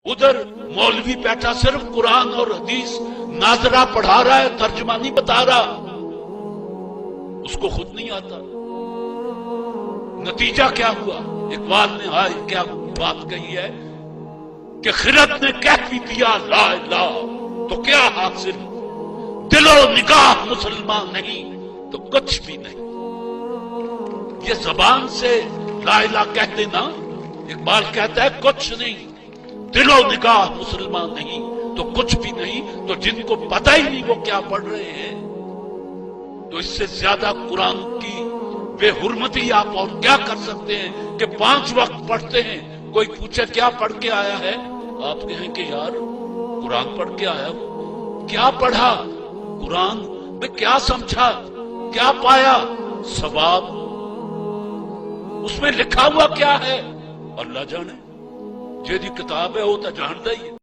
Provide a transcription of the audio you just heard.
उधर मौलवी बैठा सिर्फ कुरान और हदीस नाजरा पढ़ा रहा है, तर्जमा नहीं बता रहा, उसको खुद नहीं आता। नतीजा क्या हुआ? इकबाल ने क्या बात कही है कि खिरत ने कह भी दिया ला इलाह तो क्या हासिल, दिलो निगाह मुसलमान नहीं तो कुछ भी नहीं। ये जबान से ला इलाह कह देना, इकबाल कहता है कुछ नहीं, दिलो निगाह मुसलमान नहीं तो कुछ भी नहीं। तो जिनको पता ही नहीं वो क्या पढ़ रहे हैं, तो इससे ज्यादा कुरान की बेहुरमती आप और क्या कर सकते हैं कि 5 वक्त पढ़ते हैं। कोई पूछे क्या पढ़ के आया है, आप कहें कि यार कुरान पढ़ के आया हूं। क्या पढ़ा? कुरान में क्या समझा, क्या पाया? सवाब उसमें लिखा हुआ क्या है अल्लाह जाने। जेदी किताब है वो तो जानता ही है।